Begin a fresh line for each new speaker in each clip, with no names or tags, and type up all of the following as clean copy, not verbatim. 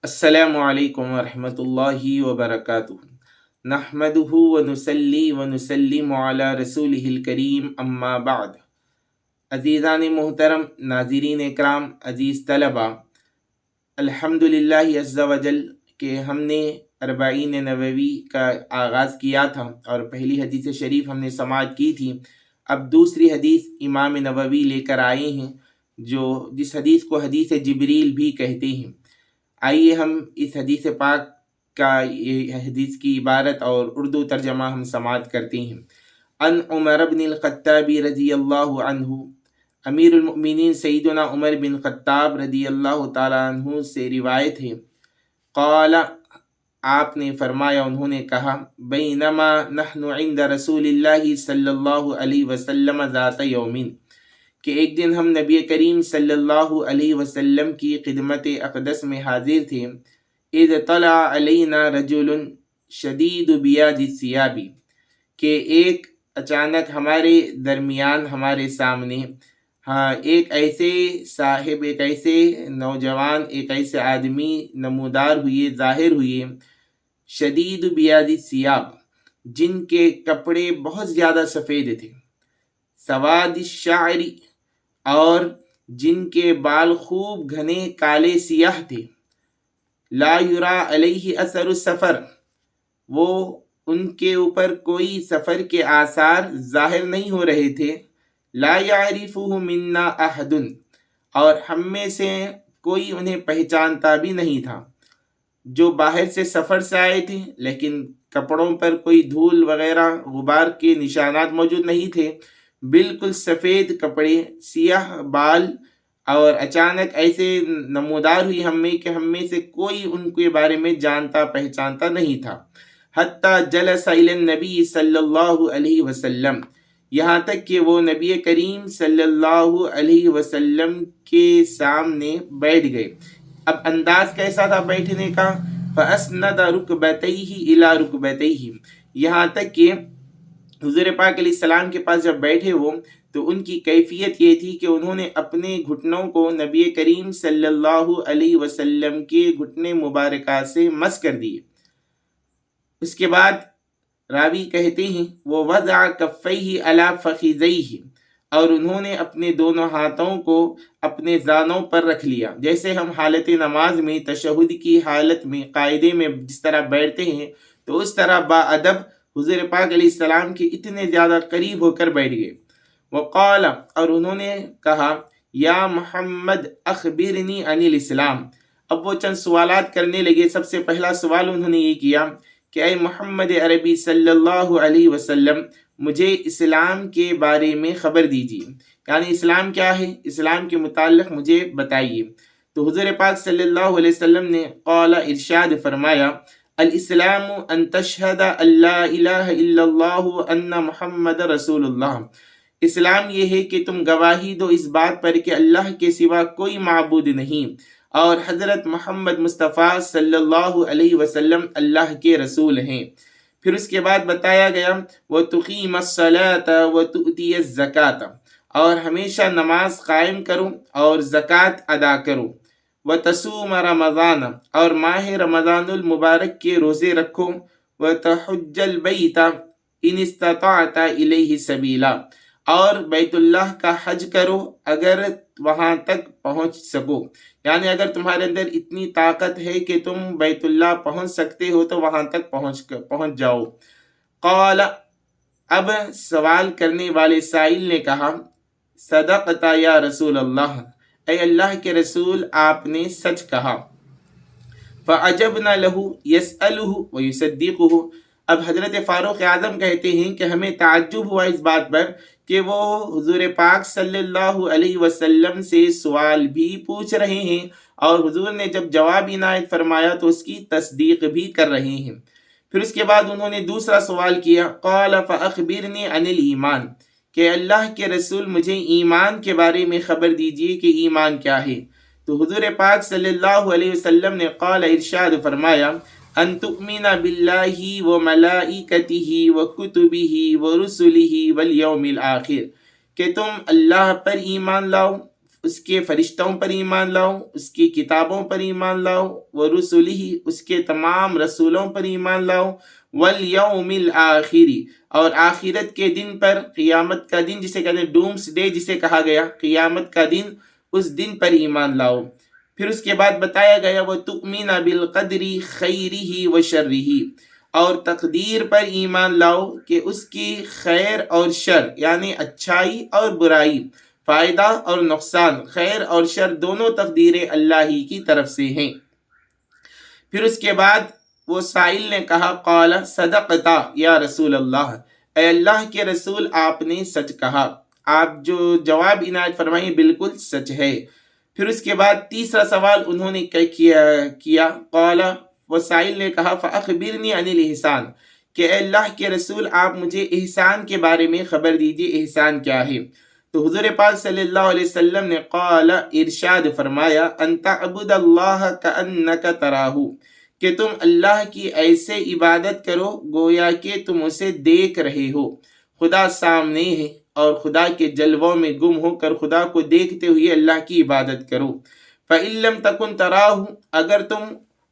السلام علیکم ورحمۃ اللہ وبرکاتہ نحمدہ ونصلی ونسلم علی رسولہ الکریم اما بعد۔ عزیزان محترم، ناظرین اکرام، عزیز طلبہ، الحمدللہ عز وجل کہ ہم نے اربعین نووی کا آغاز کیا تھا اور پہلی حدیث شریف ہم نے سماعت کی تھی۔ اب دوسری حدیث امام نووی لے کر آئے ہیں جس حدیث کو حدیث جبریل بھی کہتے ہیں۔ آئیے ہم اس حدیث پاک کا یہ حدیث کی عبارت اور اردو ترجمہ ہم سماعت کرتے ہیں۔ ان عمر بن الخطاب رضی اللہ عنہ، امیر المؤمنین سیدنا عمر بن خطاب رضی اللہ تعالیٰ عنہ سے روایت ہے، قال، آپ نے فرمایا، انہوں نے کہا، بینما نحن عند رسول اللہ صلی اللہ علیہ وسلم ذات یومین، کہ ایک دن ہم نبی کریم صلی اللہ علیہ وسلم کی خدمت اقدس میں حاضر تھے، اذ طلع علینا رجل شدید بیاض الثیاب، کہ ایک اچانک ہمارے درمیان، ہمارے سامنے ایک ایسے صاحب، ایک ایسے نوجوان، ایک ایسے آدمی نمودار ہوئے، ظاہر ہوئے، شدید بیاض الثیاب، جن کے کپڑے بہت زیادہ سفید تھے، سواد الشعر، اور جن کے بال خوب گھنے کالے سیاہ تھے، لا یرا علیہ اثر السفر، وہ ان کے اوپر کوئی سفر کے آثار ظاہر نہیں ہو رہے تھے، لا یعرفہ منا احد، اور ہم میں سے کوئی انہیں پہچانتا بھی نہیں تھا۔ جو باہر سے سفر سے آئے تھے لیکن کپڑوں پر کوئی دھول وغیرہ غبار کے نشانات موجود نہیں تھے، بالکل سفید کپڑے، سیاہ بال، اور اچانک ایسے نمودار ہوئی ہم میں کہ ہم میں سے کوئی ان کے بارے میں جانتا پہچانتا نہیں تھا۔ حتی جلس الی النبی صلی اللہ علیہ وسلم، یہاں تک کہ وہ نبی کریم صلی اللہ علیہ وسلم کے سامنے بیٹھ گئے۔ اب انداز کیسا تھا بیٹھنے کا؟ فَأَسْنَدَ رُكْبَتَيْهِ إِلَى رُكْبَتَيْهِ، یہاں تک کہ حضور پاک علیہ السلام کے پاس جب بیٹھے وہ، تو ان کی کیفیت یہ تھی کہ انہوں نے اپنے گھٹنوں کو نبی کریم صلی اللہ علیہ وسلم کے گھٹنے مبارکہ سے مس کر دیے۔ اس کے بعد راوی کہتے ہیں، وہ وضع کفیہ علی فخذیہ، اور انہوں نے اپنے دونوں ہاتھوں کو اپنے زانوں پر رکھ لیا، جیسے ہم حالت نماز میں تشہد کی حالت میں قاعدے میں جس طرح بیٹھتے ہیں، تو اس طرح با ادب حضور پاک علیہ السلام کے اتنے زیادہ قریب ہو کر بیٹھ گئے۔ وقال، اور انہوں نے کہا، یا محمد اخبرنی عن الاسلام، اب وہ چند سوالات کرنے لگے۔ سب سے پہلا سوال انہوں نے یہ کیا کہ اے محمد عربی صلی اللہ علیہ وسلم، مجھے اسلام کے بارے میں خبر دیجیے، یعنی اسلام کیا ہے، اسلام کے متعلق مجھے بتائیے۔ تو حضور پاک صلی اللہ علیہ وسلم نے قال، ارشاد فرمایا، الاسلام ان تشہد ان لا الہ الا اللہ وان محمد رسول اللہ، اسلام یہ ہے کہ تم گواہی دو اس بات پر کہ اللہ کے سوا کوئی معبود نہیں اور حضرت محمد مصطفیٰ صلی اللہ علیہ وسلم اللہ کے رسول ہیں۔ پھر اس کے بعد بتایا گیا، وَتُقِيمَ الصَّلَاةَ وَتُؤْتِيَ الزَّكَاةَ، اور ہمیشہ نماز قائم کرو اور زکوٰۃ ادا کرو، وَتَصُومَ رمضان، اور ماہ رمضان المبارک کے روزے رکھو، وَتَحُجَّ الْبَيْتَ إِنِ اسْتَطَعْتَ إِلَيْهِ سَبِيلًا، اور بیت اللہ کا حج کرو اگر وہاں تک پہنچ سکو، یعنی اگر تمہارے اندر اتنی طاقت ہے کہ تم بیت اللہ پہنچ سکتے ہو تو وہاں تک پہنچ جاؤ۔ قال، اب سوال کرنے والے سائل نے کہا، صدقت یا رسول اللہ، اے اللہ کے رسول آپ نے سچ کہا۔ فعجبنا له يسأله ويصدقه، اب حضرت فاروق اعظم کہتے ہیں کہ ہمیں تعجب ہوا اس بات پر کہ وہ حضور پاک صلی اللہ علیہ وسلم سے سوال بھی پوچھ رہے ہیں اور حضور نے جب جواب عنایت فرمایا تو اس کی تصدیق بھی کر رہے ہیں۔ پھر اس کے بعد انہوں نے دوسرا سوال کیا، قال فاخبرنی عن الایمان، کہ اللہ کے رسول مجھے ایمان کے بارے میں خبر دیجیے کہ ایمان کیا ہے۔ تو حضور پاک صلی اللہ علیہ وسلم نے قال، ارشاد فرمایا، ان تؤمن باللہ وملائکتہ وکتبہ ورسلہ والیوم الآخر، کہ تم اللہ پر ایمان لاؤ، اس کے فرشتوں پر ایمان لاؤ، اس کی کتابوں پر ایمان لاؤ، ورسلہ اس کے تمام رسولوں پر ایمان لاؤ، والیوم الآخر اور آخرت کے دن پر، قیامت کا دن جسے کہتے ہیں ڈومس ڈے جسے کہا گیا، قیامت کا دن، اس دن پر ایمان لاؤ۔ پھر اس کے بعد بتایا گیا وَتُؤْمِنَ بِالْقَدْرِ خَيْرِهِ وَشَرِّهِ اور تقدیر پر ایمان لاؤ کہ اس کی خیر اور شر یعنی اچھائی اور برائی، فائدہ اور نقصان، خیر اور شر دونوں تقدیریں اللہ ہی کی طرف سے ہیں۔ پھر اس کے بعد وہ سائل نے کہا قال صدقتا یا رسول اللہ، اے اللہ کے رسول آپ نے سچ کہا، آپ جو جواب عنایت فرمائیں بالکل سچ ہے۔ پھر اس کے بعد تیسرا سوال انہوں نے کیا قال وہ سائل نے کہا فاخبرنی عن الاحسان کہ اے اللہ کے رسول آپ مجھے احسان کے بارے میں خبر دیجیے، احسان کیا ہے؟ تو حضور پاک صلی اللہ علیہ وسلم نے قال ارشاد فرمایا ان تعبد اللہ کأنک تراہ کہ تم اللہ کی ایسے عبادت کرو گویا کہ تم اسے دیکھ رہے ہو، خدا سامنے ہے اور خدا کے جلووں میں گم ہو کر خدا کو دیکھتے ہوئے اللہ کی عبادت کرو۔ فإن لم تکن تراہ اگر تم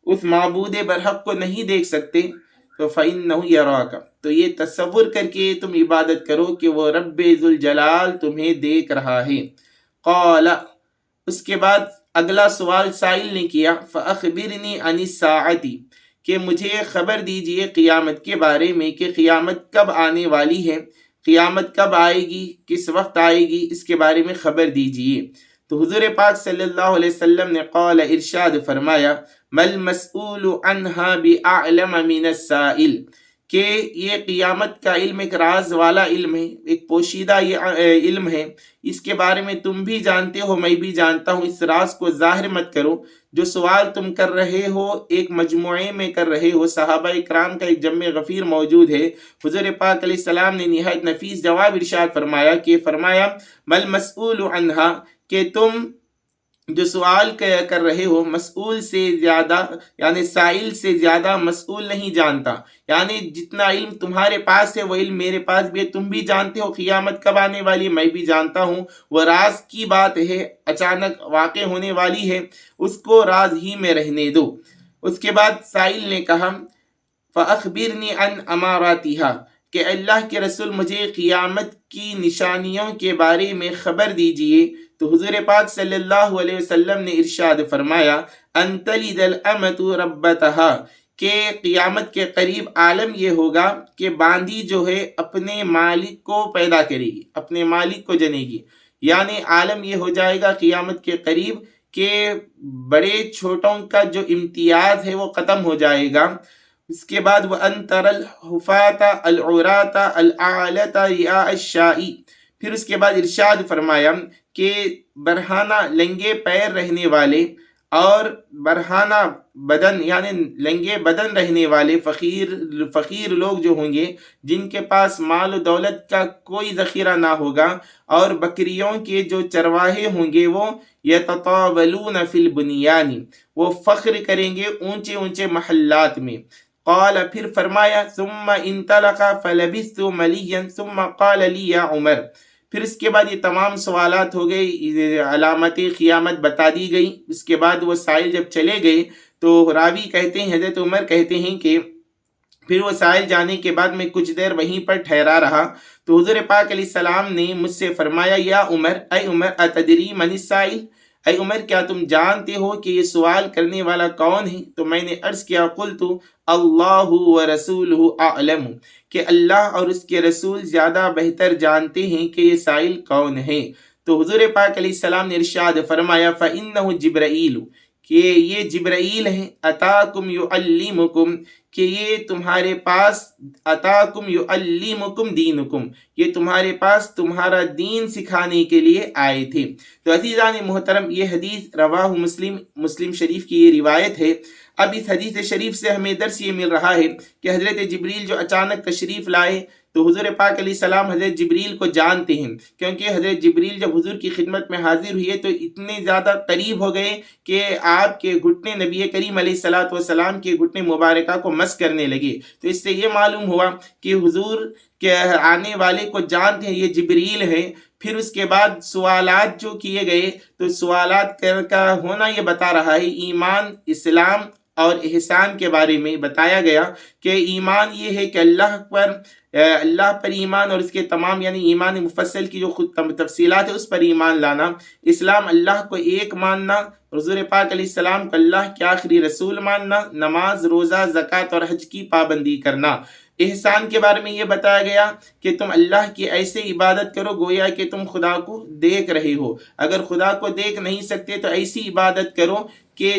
اس معبود برحق کو نہیں دیکھ سکتے تو فإنہ یراک تو یہ تصور کر کے تم عبادت کرو کہ وہ رب ذوالجلال تمہیں دیکھ رہا ہے۔ قال اس کے بعد اگلا سوال سائل نے کیا فأخبرنی عن الساعۃ کہ مجھے خبر دیجئے قیامت کے بارے میں کہ قیامت کب آنے والی ہے، قیامت کب آئے گی، کس وقت آئے گی، اس کے بارے میں خبر دیجئے۔ تو حضور پاک صلی اللہ علیہ وسلم نے قال ارشاد فرمایا مل مسئول عنہا بأعلم من السائل کہ یہ قیامت کا علم ایک راز والا علم ہے، ایک پوشیدہ یہ علم ہے، اس کے بارے میں تم بھی جانتے ہو میں بھی جانتا ہوں، اس راز کو ظاہر مت کرو۔ جو سوال تم کر رہے ہو ایک مجموعے میں کر رہے ہو، صحابہ کرام کا ایک جمع غفیر موجود ہے، حضور پاک علیہ السلام نے نہایت نفیس جواب ارشاد فرمایا کہ مل مسئول عنہا کہ تم جو سوال کر رہے ہو مسئول سے زیادہ یعنی سائل سے زیادہ مسئول نہیں جانتا، یعنی جتنا علم تمہارے پاس ہے وہ علم میرے پاس بھی ہے، تم بھی جانتے ہو قیامت کب آنے والی ہے، میں بھی جانتا ہوں، وہ راز کی بات ہے، اچانک واقع ہونے والی ہے، اس کو راز ہی میں رہنے دو۔ اس کے بعد سائل نے کہا فأخبرنی عن اماراتہا کہ اللہ کے رسول مجھے قیامت کی نشانیوں کے بارے میں خبر دیجئے۔ تو حضور پاک صلی اللہ علیہ وسلم نے ارشاد فرمایا ان تلد الامۃ ربتہا کہ قیامت کے قریب عالم یہ ہوگا کہ باندی جو ہے اپنے مالک کو پیدا کرے گی، اپنے مالک کو جنے گی، یعنی عالم یہ ہو جائے گا قیامت کے قریب کہ بڑے چھوٹوں کا جو امتیاز ہے وہ ختم ہو جائے گا۔ اس کے بعد وَأَن تَرَى الْحُفَاةَ الْعُرَاةَ الْأَعْلَةَ رِعَاءَ الشَّاءِ پھر اس کے بعد ارشاد فرمایا کہ برہانہ لنگے پیر رہنے والے اور برہانہ بدن یعنی لنگے بدن رہنے والے فقیر لوگ جو ہوں گے جن کے پاس مال و دولت کا کوئی ذخیرہ نہ ہوگا، اور بکریوں کے جو چرواہے ہوں گے وہ یتطاولون فی البنیان وہ فخر کریں گے اونچے اونچے محلات میں۔ قال پھر فرمایا ثم انطلق فلبثت ملیا ثم قال لی یا عمر پھر اس کے بعد یہ تمام سوالات ہو گئے، علامت قیامت بتا دی گئی۔ اس کے بعد وہ سائل جب چلے گئے تو راوی کہتے ہیں حضرت عمر کہتے ہیں کہ پھر وہ سائل جانے کے بعد میں کچھ دیر وہیں پر ٹھہرا رہا تو حضور پاک علیہ السلام نے مجھ سے فرمایا یا عمر اے عمر اتدری من السائل اے عمر کیا تم جانتے ہو کہ یہ سوال کرنے والا کون ہے؟ تو میں نے عرض کیا قلت اللہ ورسولہ اعلم کہ اللہ اور اس کے رسول زیادہ بہتر جانتے ہیں کہ یہ سائل کون ہے۔ تو حضور پاک علیہ السلام نے ارشاد فرمایا فإنہ جبرائیل کہ یہ جبرائیل ہے، اتاکم یعلمکم کہ یہ تمہارے پاس اتاکم یعلمکم دینکم یہ تمہارے پاس تمہارا دین سکھانے کے لیے آئے تھے۔ تو عزیزان محترم یہ حدیث رواہ مسلم شریف کی یہ روایت ہے۔ اب اس حدیث شریف سے ہمیں درس یہ مل رہا ہے کہ حضرت جبریل جو اچانک تشریف لائے تو حضور پاک علیہ السلام حضرت جبریل کو جانتے ہیں، کیونکہ حضرت جبریل جب حضور کی خدمت میں حاضر ہوئے تو اتنے زیادہ قریب ہو گئے کہ آپ کے گھٹنے نبی کریم علیہ السلام کے گھٹنے مبارکہ کو مس کرنے لگے۔ تو اس سے یہ معلوم ہوا کہ حضور کے آنے والے کو جانتے ہیں، یہ جبریل ہے۔ پھر اس کے بعد سوالات جو کیے گئے تو سوالات کا ہونا یہ بتا رہا ہے ایمان، اسلام اور احسان کے بارے میں بتایا گیا کہ ایمان یہ ہے کہ اللہ پر ایمان اور اس کے تمام یعنی ایمان مفصل کی جو خود تفصیلات ہے اس پر ایمان لانا، اسلام اللہ کو ایک ماننا، حضور پاک علیہ السلام کو اللہ کے آخری رسول ماننا، نماز، روزہ، زکوٰۃ اور حج کی پابندی کرنا۔ احسان کے بارے میں یہ بتایا گیا کہ تم اللہ کی ایسے عبادت کرو گویا کہ تم خدا کو دیکھ رہے ہو، اگر خدا کو دیکھ نہیں سکتے تو ایسی عبادت کرو کہ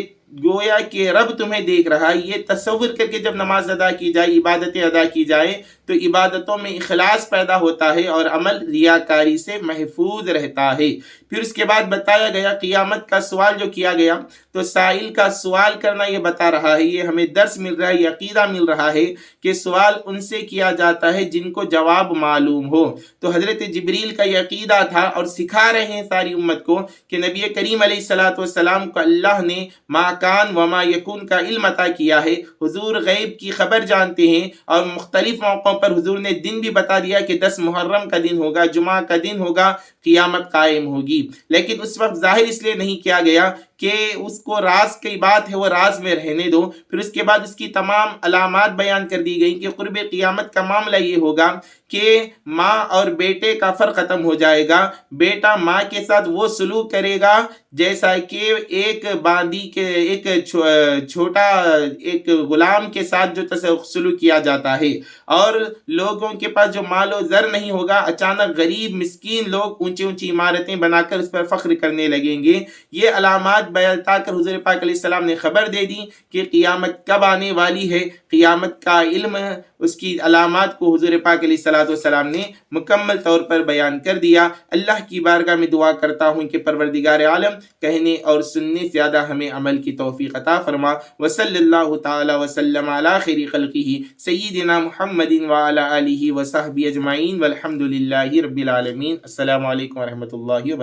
گویا کہ رب تمہیں دیکھ رہا ہے۔ یہ تصور کر کے جب نماز ادا کی جائے، عبادتیں ادا کی جائے تو عبادتوں میں اخلاص پیدا ہوتا ہے اور عمل ریاکاری سے محفوظ رہتا ہے۔ پھر اس کے بعد بتایا گیا قیامت کا سوال جو کیا گیا تو سائل کا سوال کرنا یہ بتا رہا ہے، یہ ہمیں درس مل رہا ہے، یہ عقیدہ مل رہا ہے کہ سوال ان سے کیا جاتا ہے جن کو جواب معلوم ہو۔ تو حضرت جبریل کا یہ عقیدہ تھا اور سکھا رہے ہیں ساری امت کو کہ نبی کریم علیہ الصلوۃ والسلام کو اللہ نے ما کان وما یکون کا علم عطا کیا ہے، حضور غیب کی خبر جانتے ہیں، اور مختلف موقعوں پر حضور نے دن بھی بتا دیا کہ 10 محرم کا دن ہوگا، جمعہ کا دن ہوگا، قیامت قائم ہوگی، لیکن اس وقت ظاہر اس لیے نہیں کیا گیا کہ اس کو راز کی بات ہے وہ راز میں رہنے دو۔ پھر اس کے بعد اس کی تمام علامات بیان کر دی گئی کہ قرب قیامت کا معاملہ یہ ہوگا کہ ماں اور بیٹے کا فرق ختم ہو جائے گا، بیٹا ماں کے ساتھ وہ سلوک کرے گا جیسا کہ ایک باندی کے ایک چھوٹا ایک غلام کے ساتھ جو سلوک کیا جاتا ہے، اور لوگوں کے پاس جو مال و زر نہیں ہوگا اچانک غریب مسکین لوگ اونچی اونچی عمارتیں بنا کر اس پر فخر کرنے لگیں گے۔ یہ علامات بتا کر حضور پاک علیہ السلام نے خبر دے دی کہ قیامت کب آنے والی ہے۔ قیامت کا علم، اس کی علامات کو حضور پاک علیہ السلام نے مکمل طور پر بیان کر دیا۔ اللہ کی بارگاہ میں دعا کرتا ہوں کہ پروردگار عالم کہنے اور سننے سے زیادہ ہمیں عمل کی توفیق عطا فرما۔ وصلی اللہ تعالی وسلم علی خیر خلقہ سیدنا محمد وعلی آلہ وصحبہ اجمعین والحمد للہ رب العالمین۔ السلام علیکم ورحمۃ اللہ وبرکاتہ۔